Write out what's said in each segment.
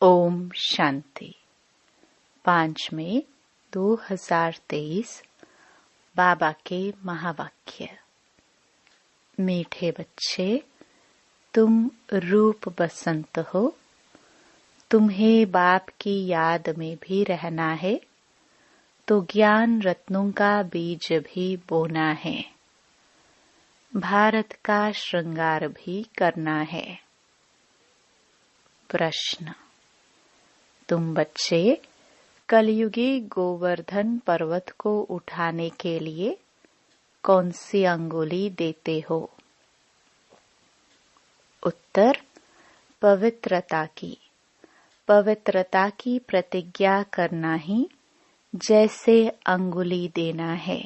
ओम शांति। 5 मई 2023 बाबा के महावाक्य। मीठे बच्चे, तुम रूप बसंत हो। तुम्हें बाप की याद में भी रहना है तो ज्ञान रत्नों का बीज भी बोना है। भारत का श्रृंगार भी करना है। प्रश्न। तुम बच्चे कलयुगी गोवर्धन पर्वत को उठाने के लिए कौन सी अंगुली देते हो? उत्तर। पवित्रता की। पवित्रता की प्रतिज्ञा करना ही जैसे अंगुली देना है।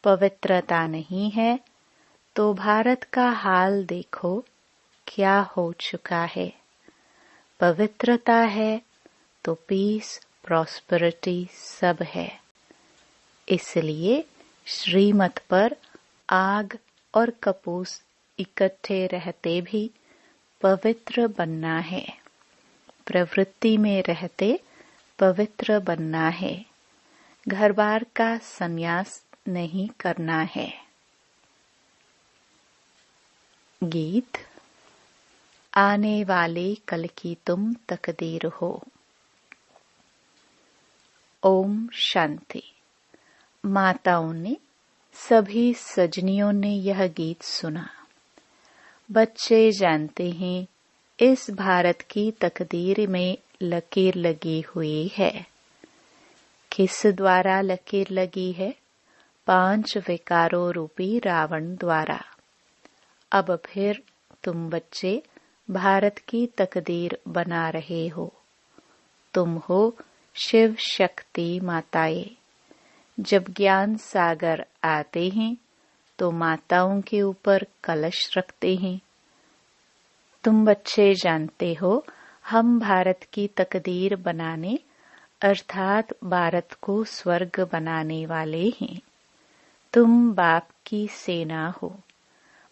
पवित्रता नहीं है तो भारत का हाल देखो क्या हो चुका है। पवित्रता है तो पीस, प्रॉस्पेरिटी सब है। इसलिए श्रीमत पर आग और कपूस इकट्ठे रहते भी पवित्र बनना है। प्रवृत्ति में रहते पवित्र बनना है। घर बार का संन्यास नहीं करना है। गीत। आने वाले कल की तुम तकदीर हो। ओम शांति। माताओं ने, सभी सजनियों ने यह गीत सुना। बच्चे जानते हैं इस भारत की तकदीर में लकीर लगी हुई है। किस द्वारा लकीर लगी है? 5 विकारों रूपी रावण द्वारा। अब फिर तुम बच्चे भारत की तकदीर बना रहे हो। तुम हो शिव शक्ति माताएं। जब ज्ञान सागर आते हैं तो माताओं के ऊपर कलश रखते हैं। तुम बच्चे जानते हो हम भारत की तकदीर बनाने अर्थात भारत को स्वर्ग बनाने वाले हैं। तुम बाप की सेना हो।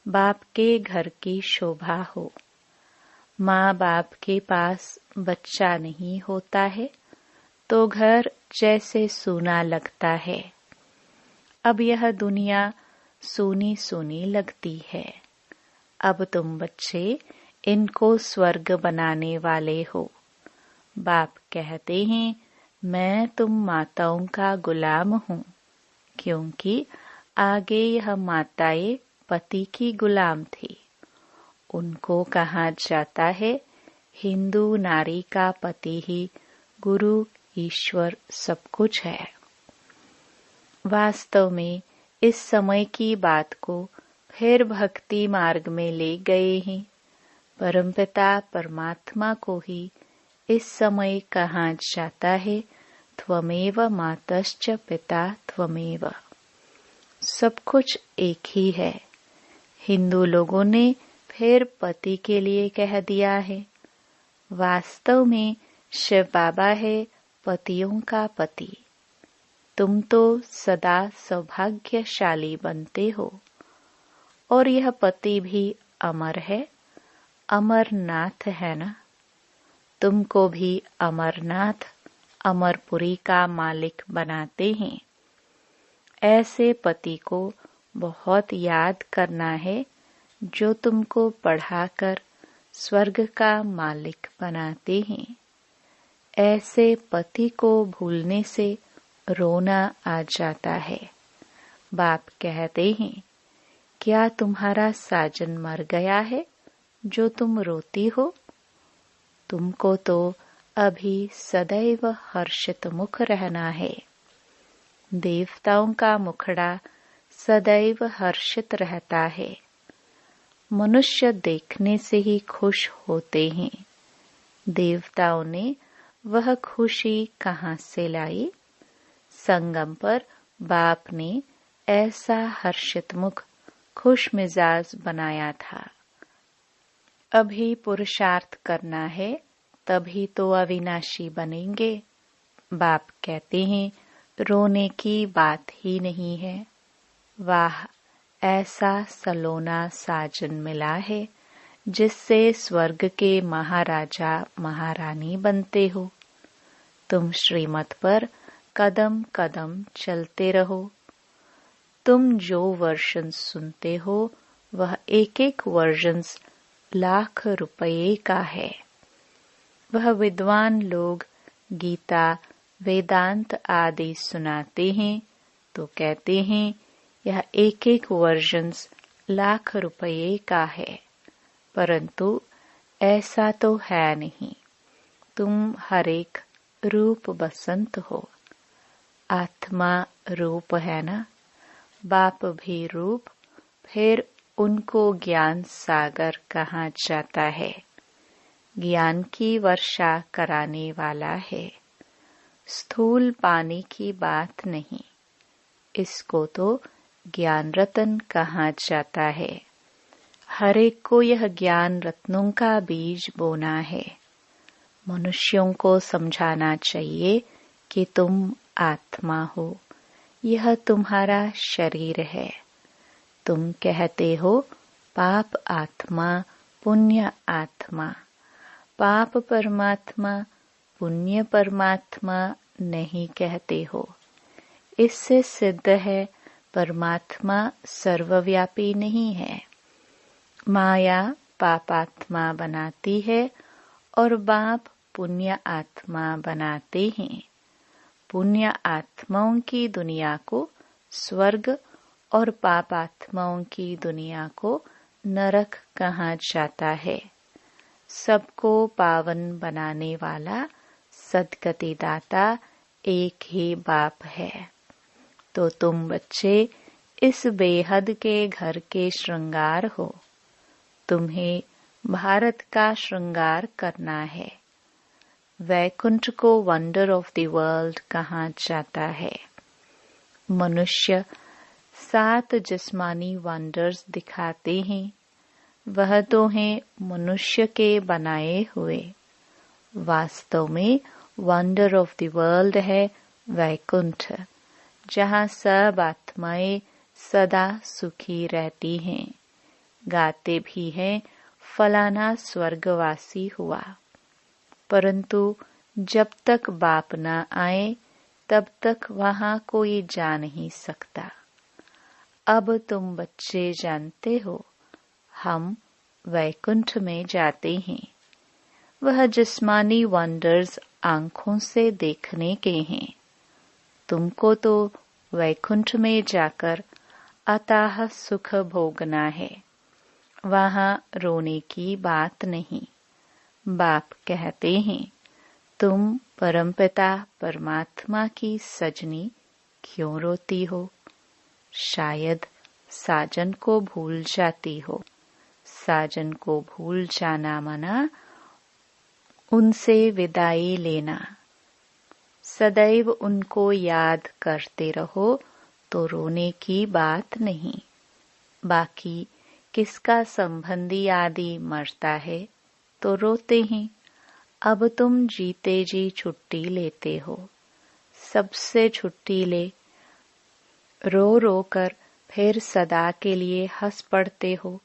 बाप के घर की शोभा हो। माँ बाप के पास बच्चा नहीं होता है तो घर जैसे सूना लगता है। अब यह दुनिया सूनी सूनी लगती है। अब तुम बच्चे इनको स्वर्ग बनाने वाले हो। बाप कहते हैं मैं तुम माताओं का गुलाम हूँ, क्योंकि आगे यह माताएं पति की गुलाम थी। उनको कहा जाता है हिंदू नारी का पति ही गुरु, ईश्वर सब कुछ है। वास्तव में इस समय की बात को फिर भक्ति मार्ग में ले गए हैं। परमपिता परमात्मा को ही इस समय कहा जाता है त्वमेव मातश्च पिता त्वमेव। सब कुछ एक ही है। हिंदू लोगों ने फिर पति के लिए कह दिया है। वास्तव में शिव बाबा है पतियों का पति। तुम तो सदा सौभाग्यशाली बनते हो और यह पति भी अमर है। अमरनाथ है ना। तुमको भी अमरनाथ अमरपुरी का मालिक बनाते हैं। ऐसे पति को बहुत याद करना है जो तुमको पढ़ाकर स्वर्ग का मालिक बनाते हैं। ऐसे पति को भूलने से रोना आ जाता है। बाप कहते हैं क्या तुम्हारा साजन मर गया है जो तुम रोती हो? तुमको तो अभी सदैव हर्षित मुख रहना है। देवताओं का मुखड़ा सदैव हर्षित रहता है। मनुष्य देखने से ही खुश होते हैं। देवताओं ने वह खुशी कहाँ से लाई? संगम पर बाप ने ऐसा हर्षित मुख खुश मिजाज बनाया था। अभी पुरुषार्थ करना है तभी तो अविनाशी बनेंगे। बाप कहते हैं रोने की बात ही नहीं है। वाह, ऐसा सलोना साजन मिला है जिससे स्वर्ग के महाराजा महारानी बनते हो। तुम श्रीमत पर कदम कदम चलते रहो। तुम जो वर्जन सुनते हो वह एक एक वर्जन लाख रुपये का है। वह विद्वान लोग गीता वेदांत आदि सुनाते हैं तो कहते हैं यह एक एक वर्जन लाख रुपये का है, परंतु ऐसा तो है नहीं। तुम हर एक रूप बसंत हो। आत्मा रूप है ना। बाप भी रूप, फिर उनको ज्ञान सागर कहा जाता है। ज्ञान की वर्षा कराने वाला है। स्थूल पानी की बात नहीं, इसको तो ज्ञान रत्न कहा जाता है। हर एक को यह ज्ञान रत्नों का बीज बोना है। मनुष्यों को समझाना चाहिए कि तुम आत्मा हो, यह तुम्हारा शरीर है। तुम कहते हो पाप आत्मा पुण्य आत्मा। पाप परमात्मा पुण्य परमात्मा नहीं कहते हो। इससे सिद्ध है परमात्मा सर्वव्यापी नहीं है। माया पापात्मा बनाती है और बाप पुण्य आत्मा बनाते हैं। पुण्य आत्माओं की दुनिया को स्वर्ग और पापात्माओं की दुनिया को नरक कहा जाता है। सबको पावन बनाने वाला सद्गति दाता एक ही बाप है। तो तुम बच्चे इस बेहद के घर के श्रृंगार हो। तुम्हें भारत का श्रृंगार करना है। वैकुंठ को वंडर ऑफ द वर्ल्ड कहा जाता है। मनुष्य 7 जिस्मानी वंडर्स दिखाते हैं, वह तो हैं मनुष्य के बनाए हुए। वास्तव में वंडर ऑफ द वर्ल्ड है वैकुंठ, जहाँ सब आत्माएं सदा सुखी रहती हैं। गाते भी हैं फलाना स्वर्गवासी हुआ, परंतु जब तक बाप न आए तब तक वहाँ कोई जा नहीं सकता। अब तुम बच्चे जानते हो, हम वैकुंठ में जाते हैं। वह जिस्मानी वंडर्स आंखों से देखने के हैं। तुमको तो वैकुंठ में जाकर अथाह सुख भोगना है। वहाँ रोने की बात नहीं। बाप कहते हैं, तुम परमपिता परमात्मा की सजनी क्यों रोती हो? शायद साजन को भूल जाती हो। साजन को भूल जाना मना उनसे विदाई लेना। सदैव उनको याद करते रहो तो रोने की बात नहीं। बाकी किसका संबंधी आदि मरता है तो रोते हैं। अब तुम जीते जी छुट्टी लेते हो। सबसे छुट्टी ले। रो रो कर फिर सदा के लिए हंस पड़ते हो,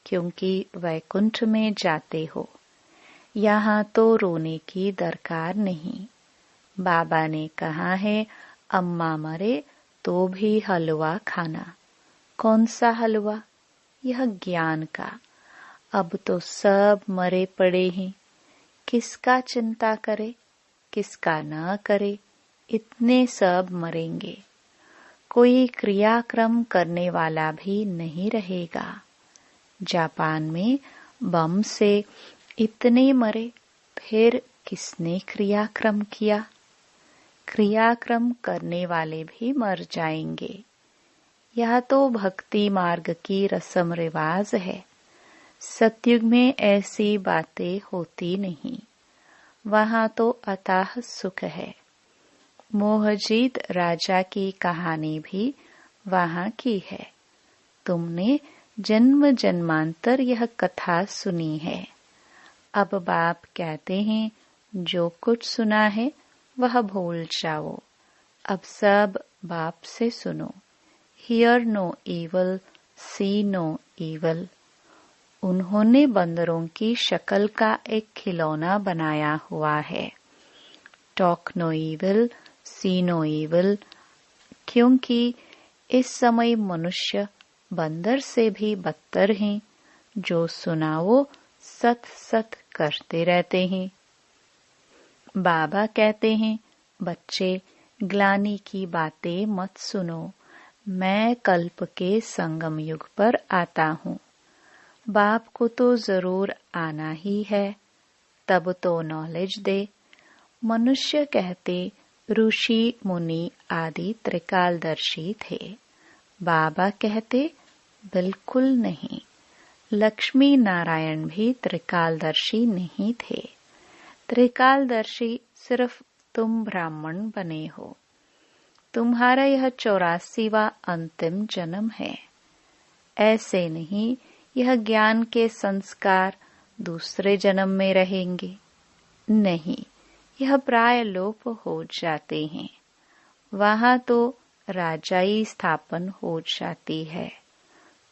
क्योंकि वैकुंठ में जाते हो। यहाँ तो रोने की दरकार नहीं। बाबा ने कहा है, अम्मा मरे तो भी हलवा खाना। कौन सा हलवा? यह ज्ञान का। अब तो सब मरे पड़े हैं। किसका चिंता करे, किसका न करे, इतने सब मरेंगे। कोई क्रियाक्रम करने वाला भी नहीं रहेगा। जापान में बम से इतने मरे, फिर किसने क्रियाक्रम किया? क्रियाक्रम करने वाले भी मर जाएंगे। यह तो भक्ति मार्ग की रस्म रिवाज है। सतयुग में ऐसी बातें होती नहीं। वहाँ तो अथाह सुख है। मोहजीत राजा की कहानी भी वहाँ की है। तुमने जन्म जन्मांतर यह कथा सुनी है। अब बाप कहते हैं, जो कुछ सुना है वह भूल जाओ। अब सब बाप से सुनो। Hear no evil, see no evil. उन्होंने बंदरों की शक्ल का एक खिलौना बनाया हुआ है। टॉक नो इविल, सी नो इविल, क्योंकि इस समय मनुष्य बंदर से भी बदतर हैं, जो सुना वो सत सत करते रहते हैं। बाबा कहते हैं, बच्चे ग्लानि की बातें मत सुनो, मैं कल्प के संगम युग पर आता हूँ। बाप को तो जरूर आना ही है, तब तो नॉलेज दे। मनुष्य कहते ऋषि मुनि आदि त्रिकालदर्शी थे। बाबा कहते बिल्कुल नहीं, लक्ष्मी नारायण भी त्रिकालदर्शी नहीं थे। त्रिकालदर्शी सिर्फ तुम ब्राह्मण बने हो। तुम्हारा यह 84वां अंतिम जन्म है। ऐसे नहीं, यह ज्ञान के संस्कार दूसरे जन्म में रहेंगे। नहीं, यह प्राय लोप हो जाते हैं। वहां तो राजाई स्थापन हो जाती है,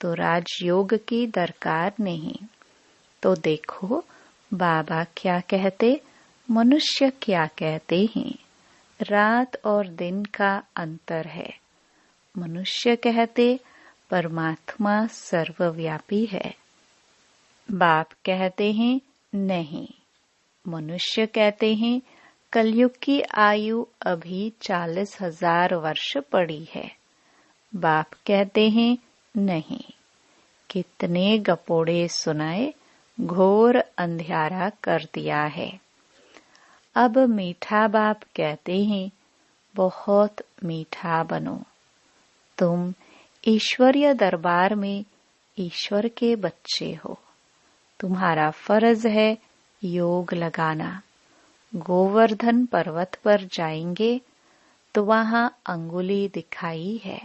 तो राजयोग की दरकार नहीं। तो देखो बाबा क्या कहते, मनुष्य क्या कहते हैं। रात और दिन का अंतर है। मनुष्य कहते परमात्मा सर्वव्यापी है। बाप कहते हैं नहीं। मनुष्य कहते हैं कलयुग की आयु अभी 40,000 वर्ष पड़ी है। बाप कहते हैं नहीं। कितने गपोड़े सुनाए, घोर अंधियारा कर दिया है। अब मीठा बाप कहते हैं बहुत मीठा बनो। तुम ईश्वरीय दरबार में ईश्वर के बच्चे हो। तुम्हारा फर्ज है योग लगाना। गोवर्धन पर्वत पर जाएंगे तो वहां अंगुली दिखाई है।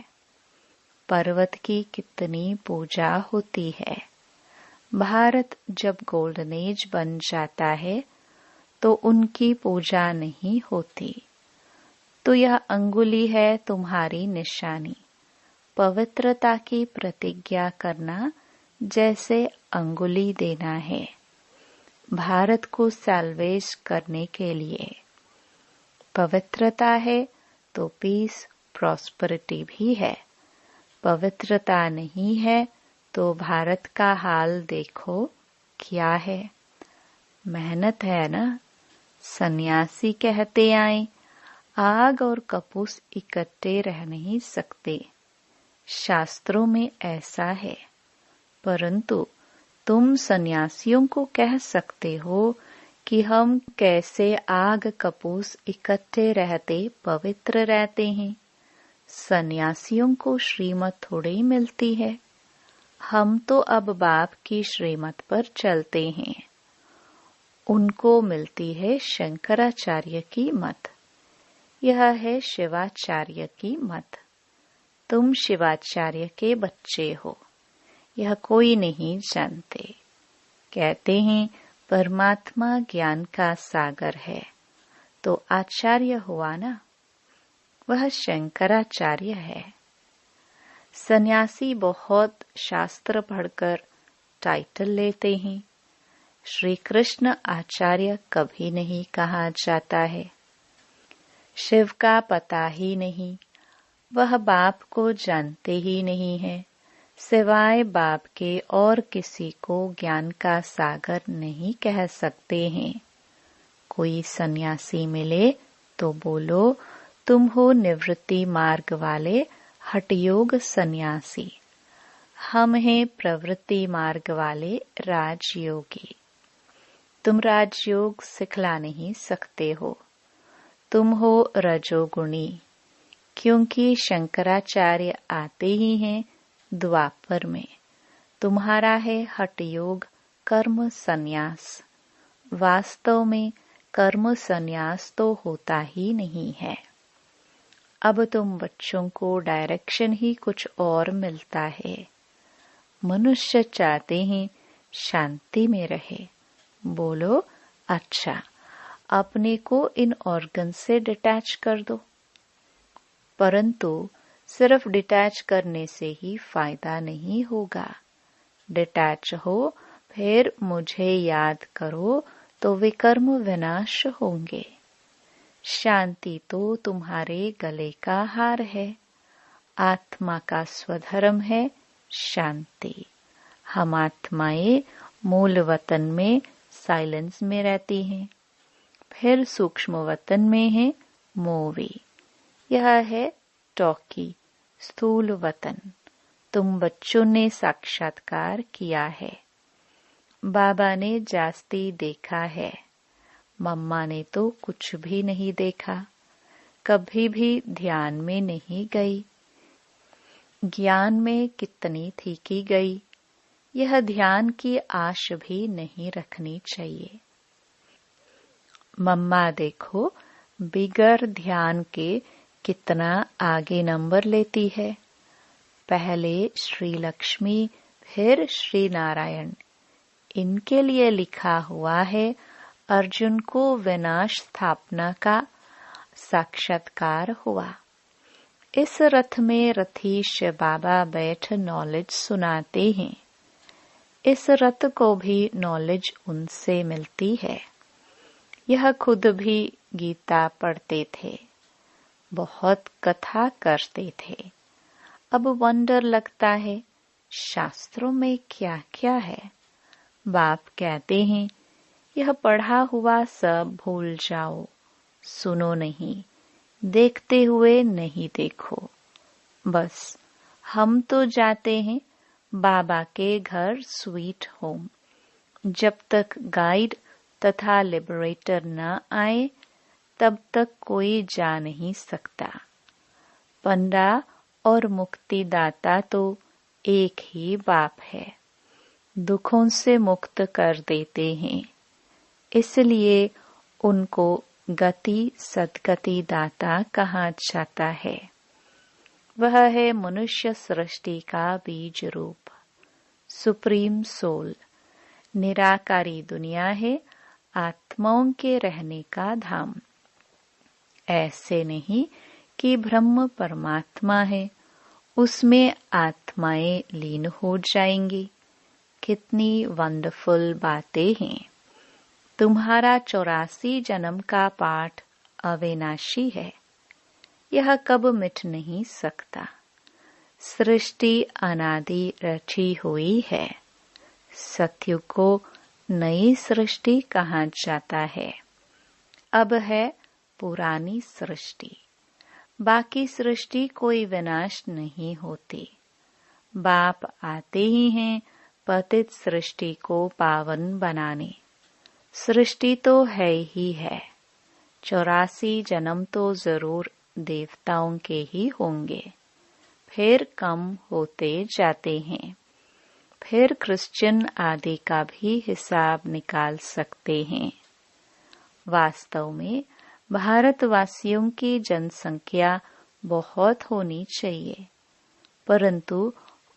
पर्वत की कितनी पूजा होती है। भारत जब गोल्डन एज बन जाता है तो उनकी पूजा नहीं होती। तो यह अंगुली है तुम्हारी निशानी। पवित्रता की प्रतिज्ञा करना जैसे अंगुली देना है, भारत को सैल्वेज करने के लिए। पवित्रता है तो पीस प्रॉस्पेरिटी भी है। पवित्रता नहीं है तो भारत का हाल देखो क्या है। मेहनत है ना। सन्यासी कहते आए आग और कपूस इकट्ठे रह नहीं सकते। शास्त्रों में ऐसा है, परंतु तुम सन्यासियों को कह सकते हो कि हम कैसे आग कपूस इकट्ठे रहते पवित्र रहते हैं। सन्यासियों को श्रीमत थोड़ी मिलती है। हम तो अब बाप की श्रीमत पर चलते हैं। उनको मिलती है शंकराचार्य की मत। यह है शिवाचार्य की मत। तुम शिवाचार्य के बच्चे हो, यह कोई नहीं जानते। कहते हैं परमात्मा ज्ञान का सागर है, तो आचार्य हुआ ना, वह शंकराचार्य है। सन्यासी बहुत शास्त्र पढ़कर टाइटल लेते हैं। श्री कृष्ण आचार्य कभी नहीं कहा जाता है। शिव का पता ही नहीं, वह बाप को जानते ही नहीं है। सिवाय बाप के और किसी को ज्ञान का सागर नहीं कह सकते हैं। कोई सन्यासी मिले तो बोलो तुम हो निवृत्ति मार्ग वाले हठयोग सन्यासी। हम हैं प्रवृत्ति मार्ग वाले राजयोगी। तुम राजयोग सिखला नहीं सकते हो। तुम हो रजोगुणी, क्योंकि शंकराचार्य आते ही हैं द्वापर में। तुम्हारा है हठयोग कर्म संन्यास। वास्तव में कर्म संन्यास तो होता ही नहीं है। अब तुम बच्चों को डायरेक्शन ही कुछ और मिलता है। मनुष्य चाहते हैं शांति में रहे। बोलो अच्छा, अपने को इन ऑर्गन से डिटैच कर दो। परंतु सिर्फ डिटैच करने से ही फायदा नहीं होगा। डिटैच हो फिर मुझे याद करो तो विकर्म विनाश होंगे। शांति तो तुम्हारे गले का हार है। आत्मा का स्वधर्म है शांति। हम आत्माएं मूल वतन में साइलेंस में रहती हैं, फिर सूक्ष्म वतन में है मूवी। यह है टॉकी स्थूल वतन। तुम बच्चों ने साक्षात्कार किया है। बाबा ने जास्ती देखा है, मम्मा ने तो कुछ भी नहीं देखा, कभी भी ध्यान में नहीं गई। ज्ञान में कितनी थी की गई, यह ध्यान की आश भी नहीं रखनी चाहिए। मम्मा देखो बिगर ध्यान के कितना आगे नंबर लेती है। पहले श्री लक्ष्मी फिर श्री नारायण, इनके लिए लिखा हुआ है अर्जुन को विनाश स्थापना का साक्षात्कार हुआ। इस रथ में रथीश बाबा बैठ नॉलेज सुनाते हैं। इस रथ को भी नॉलेज उनसे मिलती है। यह खुद भी गीता पढ़ते थे, बहुत कथा करते थे। अब वंडर लगता है शास्त्रों में क्या क्या है। बाप कहते हैं यह पढ़ा हुआ सब भूल जाओ, सुनो नहीं, देखते हुए नहीं देखो। बस हम तो जाते हैं बाबा के घर स्वीट होम। जब तक गाइड तथा लिबरेटर न आए तब तक कोई जा नहीं सकता। पंडा और मुक्तिदाता तो एक ही बाप है, दुखों से मुक्त कर देते हैं। इसलिए उनको गति सद्गति दाता कहा जाता है। वह है मनुष्य सृष्टि का बीज रूप, सुप्रीम सोल। निराकारी दुनिया है आत्माओं के रहने का धाम। ऐसे नहीं कि ब्रह्म परमात्मा है, उसमें आत्माएं लीन हो जाएंगी। कितनी वंडरफुल बातें हैं। तुम्हारा 84 जन्म का पाठ अविनाशी है, यह कब मिट नहीं सकता। सृष्टि अनादि रची हुई है। सत्युग को नई सृष्टि कहा जाता है। अब है पुरानी सृष्टि। बाकी सृष्टि कोई विनाश नहीं होती। बाप आते ही हैं पतित सृष्टि को पावन बनाने। सृष्टि तो है ही है। 84 जन्म तो जरूर देवताओं के ही होंगे, फिर कम होते जाते हैं। फिर क्रिश्चियन आदि का भी हिसाब निकाल सकते हैं। वास्तव में भारतवासियों की जनसंख्या बहुत होनी चाहिए, परंतु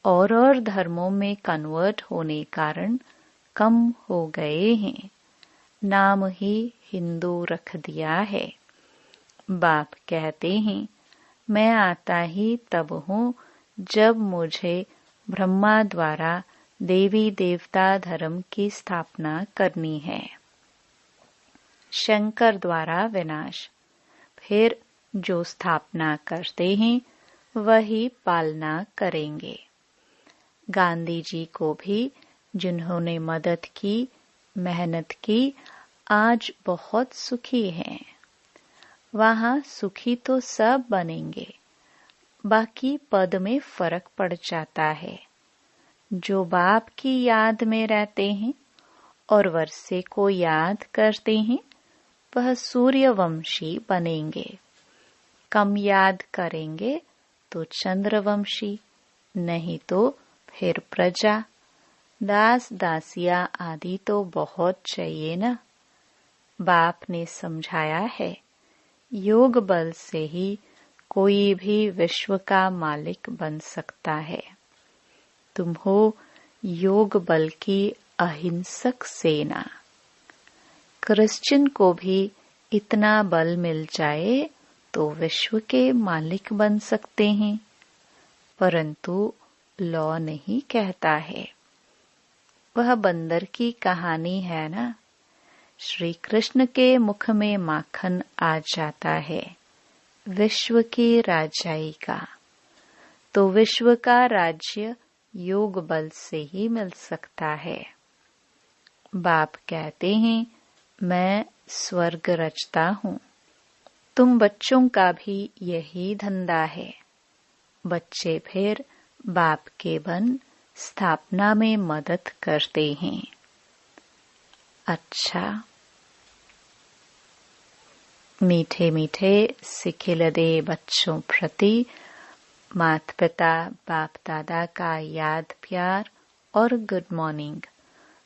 और धर्मों में कन्वर्ट होने कारण कम हो गए हैं। नाम ही हिंदू रख दिया है। बाप कहते हैं मैं आता ही तब हूँ जब मुझे ब्रह्मा द्वारा देवी देवता धर्म की स्थापना करनी है। शंकर द्वारा विनाश, फिर जो स्थापना करते हैं वही पालना करेंगे। गांधी जी को भी जिन्होंने मदद की, मेहनत की, आज बहुत सुखी हैं। वहाँ सुखी तो सब बनेंगे, बाकी पद में फर्क पड़ जाता है। जो बाप की याद में रहते हैं और वर्षे को याद करते हैं वह सूर्यवंशी बनेंगे। कम याद करेंगे तो चंद्रवंशी, नहीं तो फिर प्रजा। दास दासिया आदि तो बहुत चाहिए ना। बाप ने समझाया है योग बल से ही कोई भी विश्व का मालिक बन सकता है। तुम हो योग बल की अहिंसक सेना। क्रिश्चियन को भी इतना बल मिल जाए तो विश्व के मालिक बन सकते हैं, परंतु लॉ नहीं कहता है। वह बंदर की कहानी है ना। श्री कृष्ण के मुख में माखन आ जाता है विश्व की राजाई का, तो विश्व का राज्य योग बल से ही मिल सकता है। बाप कहते हैं मैं स्वर्ग रचता हूँ। तुम बच्चों का भी यही धंधा है। बच्चे फिर बाप के बन स्थापना में मदद करते हैं। अच्छा, मीठे मीठे सिखिलदे बच्चों प्रति माता पिता बाप दादा का याद प्यार और गुड मॉर्निंग।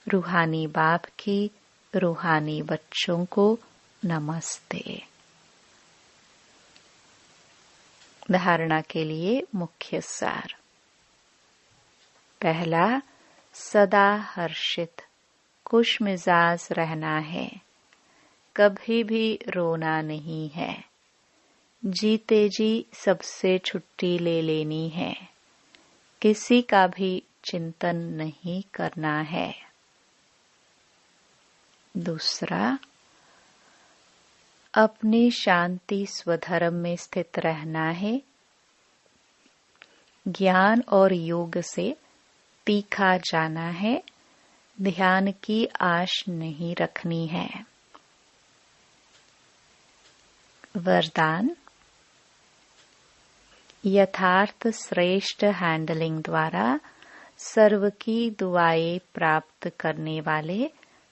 रूहानी बाप की रूहानी बच्चों को नमस्ते। धारणा के लिए मुख्य सार। पहला, सदा हर्षित खुश मिजाज रहना है, कभी भी रोना नहीं है। जीते जी सबसे छुट्टी ले लेनी है, किसी का भी चिंतन नहीं करना है। दूसरा, अपनी शांति स्वधर्म में स्थित रहना है। ज्ञान और योग से तीखा जाना है, ध्यान की आश नहीं रखनी है। वरदान, यथार्थ श्रेष्ठ हैंडलिंग द्वारा सर्व की दुआएं प्राप्त करने वाले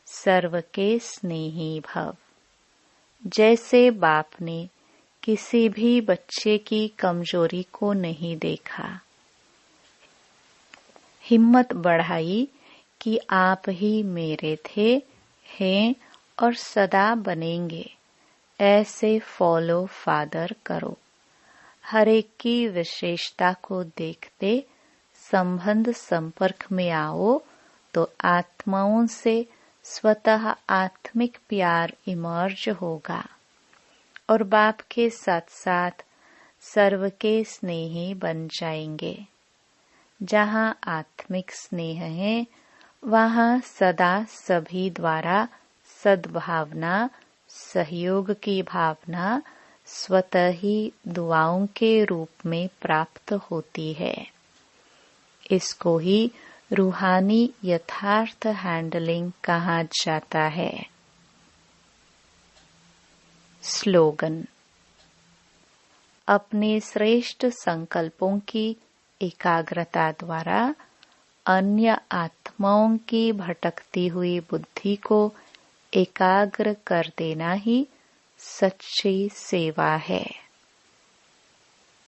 सर्व के स्नेही भव। जैसे बाप ने किसी भी बच्चे की कमजोरी को नहीं देखा, हिम्मत बढ़ाई कि आप ही मेरे थे, हैं और सदा बनेंगे, ऐसे फॉलो फादर करो। हर एक की विशेषता को देखते संबंध संपर्क में आओ तो आत्माओं से स्वतः आत्मिक प्यार इमर्ज होगा और बाप के साथ साथ सर्व के स्नेही बन जाएंगे। जहाँ आत्मिक स्नेह है वहाँ सदा सभी द्वारा सद्भावना सहयोग की भावना स्वतः ही दुआओं के रूप में प्राप्त होती है। इसको ही रूहानी यथार्थ हैंडलिंग कहा जाता है। स्लोगन, अपने श्रेष्ठ संकल्पों की एकाग्रता द्वारा अन्य आत्माओं की भटकती हुई बुद्धि को एकाग्र कर देना ही सच्ची सेवा है।